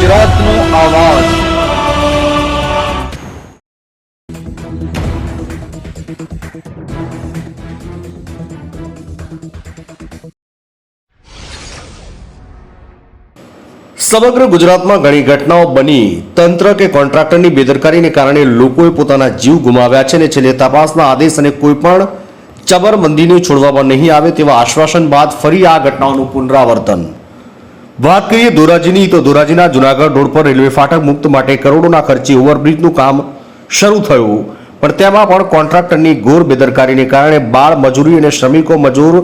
ગુજરાતનો આવાજ। સમગ્ર ગુજરાતમાં ઘણી ઘટનાઓ બની તંત્ર કે કોન્ટ્રાક્ટરની બેદરકારીને કારણે લોકોએ પોતાના જીવ ગુમાવ્યા છે અને છેલ્લે તપાસના આદેશ અને કોઈ પણ ચબરબંધીને છોડવામાં નહીં આવે તેવા આશ્વાસન બાદ ફરી આ ઘટનાઓનું પુનરાવર્તન। વાત કરીએ ધોરાજીની તો ધોરાજીના જુનાગઢ રોડ પર રેલવે ફાટક મુક્ત માટે કરોડોના ખર્ચે ઓવરબ્રિજનું કામ શરૂ થયું, પણ તેમાં પણ કોન્ટ્રાક્ટરની ઘોર બેદરકારીને કારણે બાળ મજૂરી અને શ્રમિકો મજૂર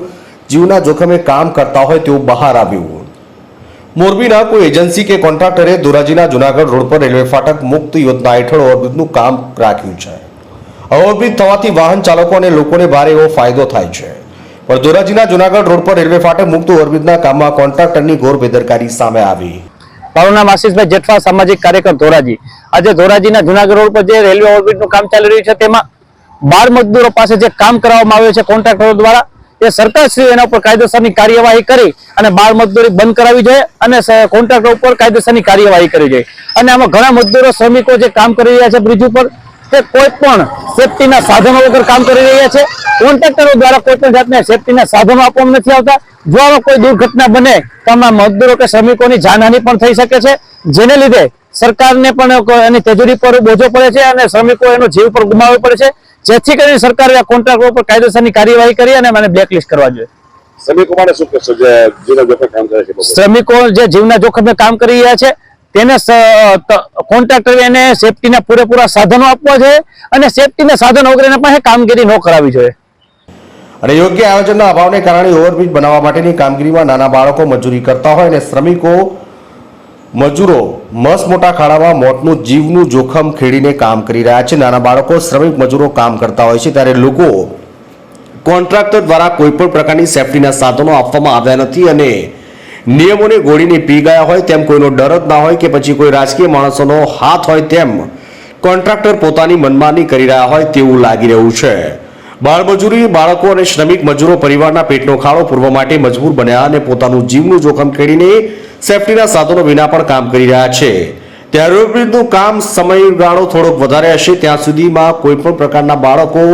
જીવના જોખમે કામ કરતા હોય તેવું બહાર આવ્યું। મોરબીના કોઈ એજન્સી કે કોન્ટ્રાક્ટરે ધોરાજીના જુનાગઢ રોડ પર રેલવે ફાટક મુક્ત યોજના હેઠળ ઓવરબ્રિજનું કામ રાખ્યું છે। ઓવરબ્રિજ થવાથી વાહન ચાલકો અને લોકોને ભારે એવો ફાયદો થાય છે, પણ ધોરાજીના જુનાગઢ રોડ પર રેલવે ફાટક મુક્ત ઓવરબ્રિજના કામમાં કોન્ટ્રાક્ટરની ઘોર બેદરકારી સામે આવી। મારું નામ આશીષભાઈ જેઠવા, સામાજિક કાર્યકર ધોરાજી। આજે ધોરાજીના જુનાગઢ રોડ પર જે રેલવે ઓવરબ્રિજનું કામ ચાલી રહ્યું છે તેમાં બાળ મજદૂરો પાસે જે કામ કરવામાં આવ્યું છે કોન્ટ્રાક્ટરો દ્વારા, એ સરકારશ્રી એના ઉપર કાયદેસરની કાર્યવાહી કરી અને બાળ મજદૂરી બંધ કરાવવી જોઈએ અને કોન્ટ્રાક્ટર ઉપર કાયદેસરની કાર્યવાહી કરવી જોઈએ। અને આમાં ઘણા મજદૂરો શ્રમિકો જે કામ કરી રહ્યા છે બ્રિજ ઉપર, તે કોઈ પણ સેફટીના સાધનો વગર કામ કરી રહ્યા છે। કોન્ટ્રાક્ટરો દ્વારા કોઈ પણ જાતના સેફટીના સાધનો આપવામાં નથી આવતા। જો આમાં કોઈ દુર્ઘટના બને તો આમાં મજદૂરો કે શ્રમિકોની જાનહાનિ પણ થઈ શકે છે, જેને લીધે સરકારને પણ એની તેજોરી પર બોજો પડે છે અને શ્રમિકો એનો જીવ પર ગુમાવવો પડે છે, જેથી કરીને સરકારે આ કોન્ટ્રાક્ટરો પર કાયદેસરની કાર્યવાહી કરી અને મને બ્લેકલિસ્ટ કરવા જોઈએ। શ્રમિકો માટે શું કહેશો જે જીવના જોખમે કામ કરે છે? શ્રમિકો જે જીવના જોખમે કામ કરી રહ્યા છે તેને કોન્ટ્રાક્ટરે એને સેફટીના પૂરેપૂરા સાધનો આપવા જોઈએ અને સેફટીના સાધનો વગર એના પાસે કામગીરી ન કરાવવી જોઈએ। અને યોગ્ય આયોજનના અભાવને કારણે ઓવરબ્રિજ બનાવવા માટેની કામગીરીમાં નાના બાળકો મજૂરી કરતા હોય અને શ્રમિકો મજૂરો મસ મોટા ખાડામાં મોતનું જીવનું જોખમ ખેડીને કામ કરી રહ્યા છે। નાના બાળકો શ્રમિક મજૂરો કામ કરતા હોય છે ત્યારે લોકો કોન્ટ્રાક્ટર દ્વારા કોઈ પણ પ્રકારની સેફટીના સાધનો આપવામાં આવ્યા નથી અને નિયમોને ગોળીને પી ગયા હોય તેમ કોઈનો ડર જ ના હોય કે પછી કોઈ રાજકીય માણસોનો હાથ હોય તેમ કોન્ટ્રાક્ટર પોતાની મનમાની કરી રહ્યા હોય તેવું લાગી રહ્યું છે। બાળમજૂરી બાળકો અને શ્રમિક મજૂરો પરિવારના પેટનો ખાડો પૂરવા માટે મજબૂર બન્યા અને પોતાનું જીવનું જોખમ ખેડીને સેફટીના સાધનો વિના પણ કામ કરી રહ્યા છે। ત્યારે ઓવરબ્રિજનું કામ સમયગાળો થોડોક વધારે હશે ત્યાં સુધીમાં કોઈ પણ પ્રકારના બાળકો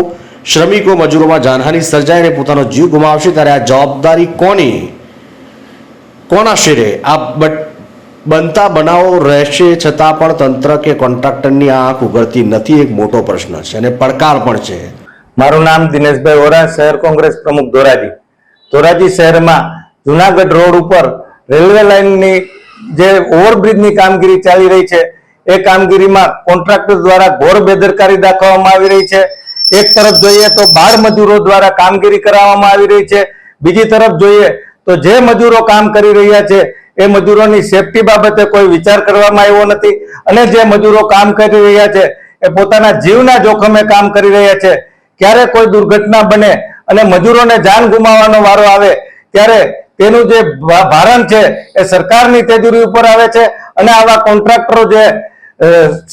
શ્રમિકો મજૂરોમાં જાનહાનિ સર્જાય અને પોતાનો જીવ ગુમાવશે, ત્યારે આ જવાબદારી કોના શેરે આ બનતા બનાવો રહેશે છતાં પણ તંત્ર કે કોન્ટ્રાક્ટરની આંખ ઉઘડતી નથી, એક મોટો પ્રશ્ન છે અને પડકાર પણ છે। મારું નામ દિનેશભાઈ ઓરા, શહેર કોંગ્રેસ પ્રમુખ ધોરાજી। ધોરાજી શહેરમાં જુનાગઢ રોડ ઉપર રેલવે લાઇનની જે ઓવરબ્રિજની કામગીરી ચાલી રહી છે એ કામગીરીમાં કોન્ટ્રાક્ટર દ્વારા ઘોર બેદરકારી દાખવવામાં આવી રહી છે। એક તરફ જોઈએ તો બાળ મજૂરો દ્વારા કામગીરી કરાવવામાં આવી રહી છે, બીજી તરફ જોઈએ તો જે મજૂરો કામ કરી રહ્યા છે એ મજૂરોની સેફટી બાબતે કોઈ વિચાર કરવામાં આવ્યો નથી અને જે મજૂરો કામ કરી રહ્યા છે એ પોતાના જીવના જોખમે કામ કરી રહ્યા છે। ક્યારે કોઈ દુર્ઘટના બને અને મજૂરોને જાન ગુમાવવાનો વારો આવે ત્યારે તેનું જે ભારણ છે એ સરકારની તેજોરી ઉપર આવે છે અને આવા કોન્ટ્રાક્ટરો જે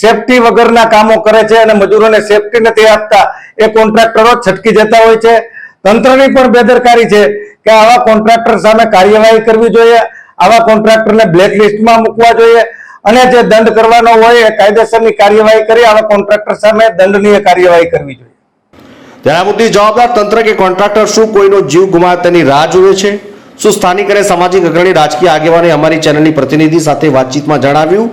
સેફટી વગરના કામો કરે છે અને મજૂરોને સેફટી નથી આપતા એ કોન્ટ્રાક્ટરો છટકી જતા હોય છે। તંત્રની પણ બેદરકારી છે કે આવા કોન્ટ્રાક્ટર સામે કાર્યવાહી કરવી જોઈએ, આવા કોન્ટ્રાક્ટરને બ્લેકલિસ્ટમાં મૂકવા જોઈએ અને જે દંડ કરવાનો હોય એ કાયદેસરની કાર્યવાહી કરી આવા કોન્ટ્રાક્ટર સામે દંડનીય કાર્યવાહી કરવી જોઈએ। ત્યારે આ મુદ્દે જવાબદાર તંત્ર કે કોન્ટ્રાક્ટર શું કોઈનો જીવ ગુમાવે તેની રાહ જુએ છે? શું સ્થાનિક અને સામાજિક અગ્રણી રાજકીય આગેવાને અમારી ચેનલની પ્રતિનિધિ સાથે વાતચીતમાં જણાવ્યું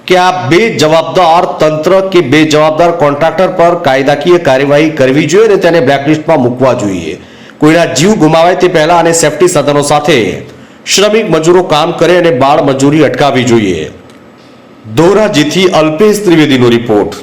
કે આ બે જવાબદાર તંત્ર કે બે જવાબદાર કોન્ટ્રાક્ટર પર કાયદાકીય કાર્યવાહી કરવી જોઈએ અને તેને બ્લેકલિસ્ટમાં મૂકવા જોઈએ। કોઈના જીવ ગુમાવાય તે પહેલા અને સેફટી સાધનો સાથે શ્રમિક મજૂરો કામ કરે અને બાળ મજૂરી અટકાવવી જોઈએ। ધોરાજીથી અલ્પેશ ત્રિવેદીનો રિપોર્ટ।